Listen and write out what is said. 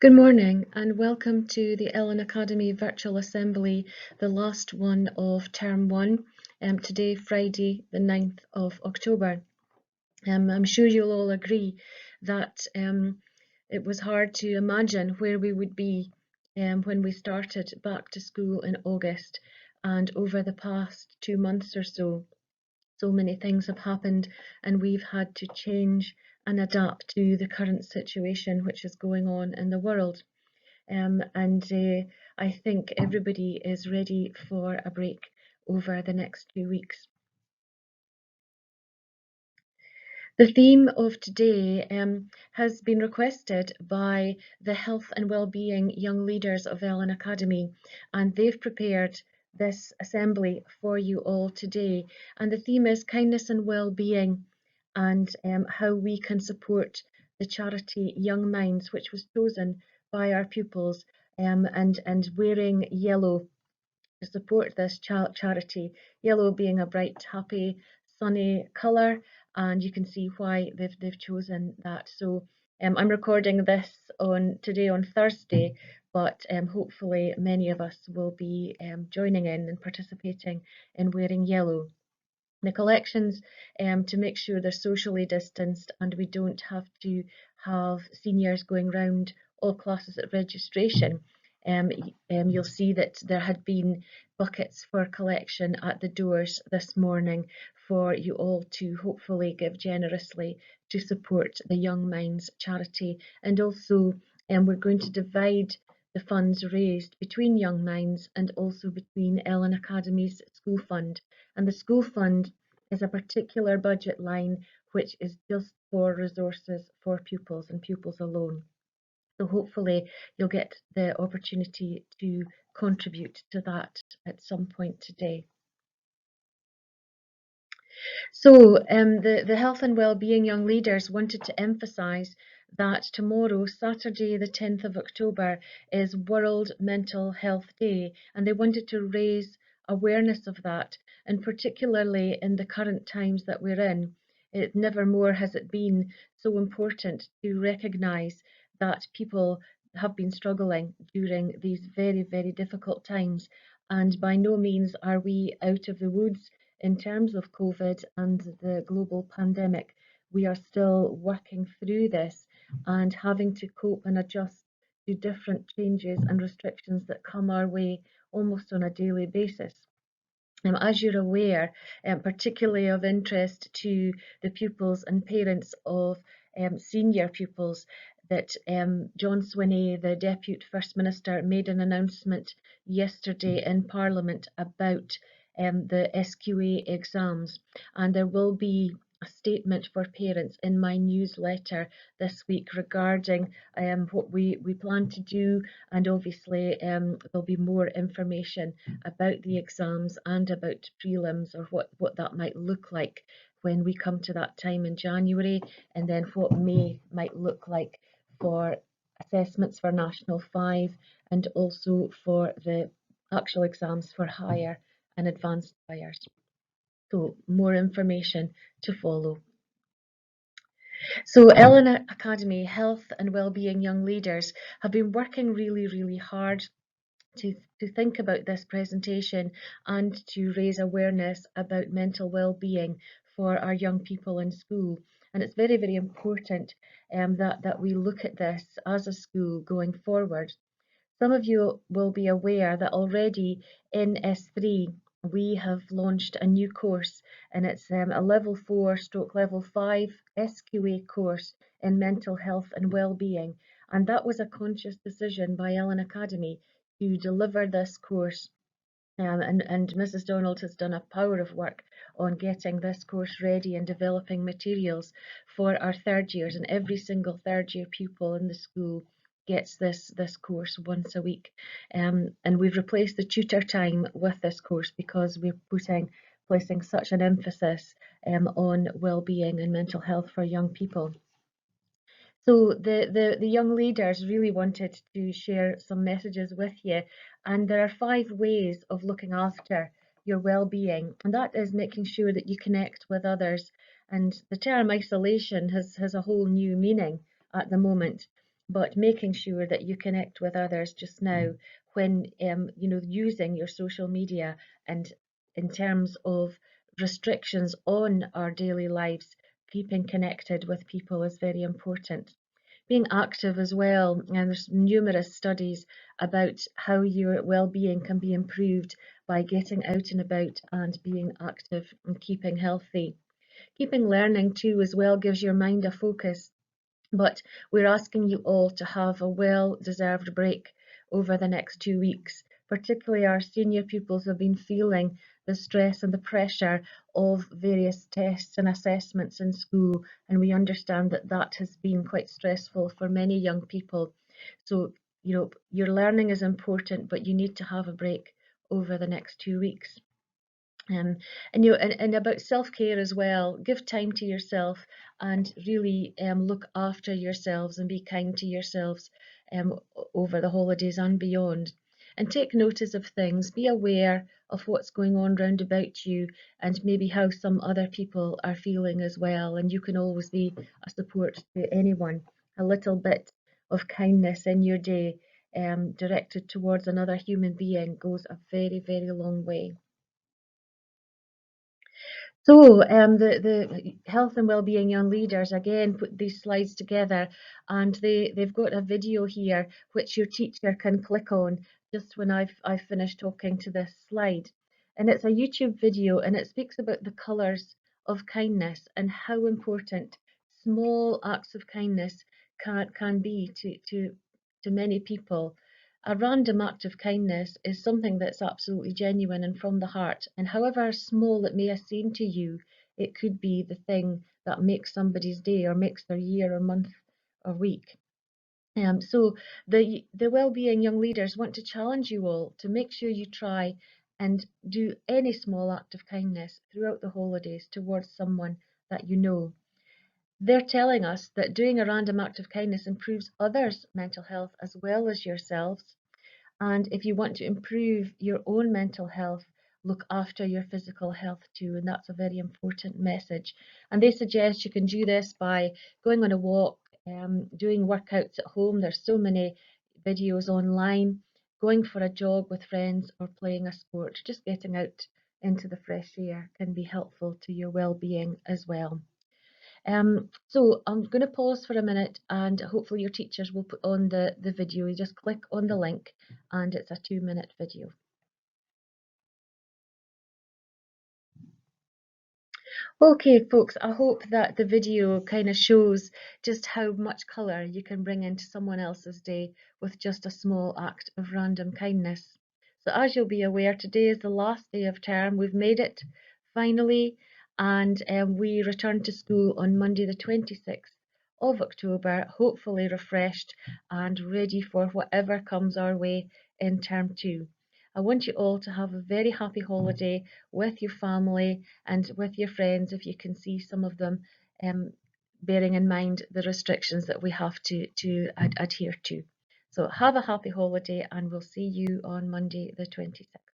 Good morning and welcome to the Ellon Academy Virtual Assembly, the last one of Term 1, today Friday the 9th of October. I'm sure you'll all agree that it was hard to imagine where we would be when we started back to school in August, and over the past 2 months or so, so many things have happened and we've had to change and adapt to the current situation which is going on in the world. I think everybody is ready for a break over the next 2 weeks. The theme of today has been requested by the Health and Wellbeing Young Leaders of Ellon Academy, and they've prepared this assembly for you all today. And the theme is kindness and well-being, and how we can support the charity Young Minds, which was chosen by our pupils, and wearing yellow to support this charity. Yellow being a bright, happy, sunny colour, and you can see why they've chosen that. So I'm recording this today on Thursday, but hopefully many of us will be joining in and participating in wearing yellow. The collections, to make sure they're socially distanced and we don't have to have seniors going round all classes at registration. You'll see that there had been buckets for collection at the doors this morning for you all to hopefully give generously to support the Young Minds charity. And also we're going to divide the funds raised between Young Minds and also between Ellon Academy's school fund. And the school fund is a particular budget line which is just for resources for pupils and pupils alone. So hopefully you'll get the opportunity to contribute to that at some point today. So the Health and Wellbeing Young Leaders wanted to emphasise that tomorrow, Saturday the 10th of October, is World Mental Health Day, and they wanted to raise awareness of that, and particularly in the current times that we're in. Never more has it been so important to recognise that people have been struggling during these very, very difficult times, and by no means are we out of the woods in terms of COVID and the global pandemic. We are still working through this and having to cope and adjust to different changes and restrictions that come our way almost on a daily basis. As you're aware, particularly of interest to the pupils and parents of senior pupils, that John Swinney, the Deputy First Minister, made an announcement yesterday in Parliament about the SQA exams, and there will be a statement for parents in my newsletter this week regarding what we plan to do, and obviously there'll be more information about the exams and about prelims, or what that might look like when we come to that time in January, and then what May might look like for assessments for National 5 and also for the actual exams for higher and advanced hires. So more information to follow. So Ellon Academy Health and Wellbeing Young Leaders have been working really, really hard to think about this presentation and to raise awareness about mental well-being for our young people in school. And it's very, very important that we look at this as a school going forward. Some of you will be aware that already in S3 we have launched a new course, and it's a level 4/level 5 SQA course in mental health and well-being, and that was a conscious decision by Ellon Academy to deliver this course. And Mrs. Donald has done a power of work on getting this course ready and developing materials for our third years, and every single third year pupil in the school gets this course once a week. And we've replaced the tutor time with this course because we're placing such an emphasis on well-being and mental health for young people. So the young leaders really wanted to share some messages with you, and there are 5 ways of looking after your well-being, and that is making sure that you connect with others. And the term isolation has a whole new meaning at the moment. but making sure that you connect with others just now when using your social media, and in terms of restrictions on our daily lives, keeping connected with people is very important. Being active as well, and there's numerous studies about how your well-being can be improved by getting out and about and being active and keeping healthy. Keeping learning too as well gives your mind a focus, but we're asking you all to have a well-deserved break over the next 2 weeks. Particularly our senior pupils have been feeling the stress and the pressure of various tests and assessments in school, and we understand that that has been quite stressful for many young people. So, your learning is important, but you need to have a break over the next 2 weeks. And about self-care as well, give time to yourself and really look after yourselves and be kind to yourselves over the holidays and beyond. And take notice of things, be aware of what's going on round about you and maybe how some other people are feeling as well. And you can always be a support to anyone. A little bit of kindness in your day directed towards another human being goes a very, very long way. So, the Health and Wellbeing Young Leaders again put these slides together, and they've got a video here which your teacher can click on just when I've finished talking to this slide. And it's a YouTube video, and it speaks about the colours of kindness and how important small acts of kindness can be to many people. A random act of kindness is something that's absolutely genuine and from the heart, and however small it may seem to you, it could be the thing that makes somebody's day or makes their year or month or week. So the Wellbeing Young Leaders want to challenge you all to make sure you try and do any small act of kindness throughout the holidays towards someone that you know. They're telling us that doing a random act of kindness improves others' mental health as well as yourselves. And if you want to improve your own mental health, look after your physical health too. And that's a very important message. And they suggest you can do this by going on a walk, doing workouts at home. There's so many videos online, going for a jog with friends or playing a sport. Just getting out into the fresh air can be helpful to your well-being as well. So I'm going to pause for a minute, and hopefully your teachers will put on the video. You just click on the link and it's a 2-minute video. Okay, folks, I hope that the video kind of shows just how much colour you can bring into someone else's day with just a small act of random kindness. So as you'll be aware, today is the last day of term. We've made it finally, and we return to school on Monday the 26th of October, hopefully refreshed and ready for whatever comes our way in term 2. I want you all to have a very happy holiday with your family and with your friends if you can see some of them, bearing in mind the restrictions that we have to adhere to. So have a happy holiday, and we'll see you on Monday the 26th.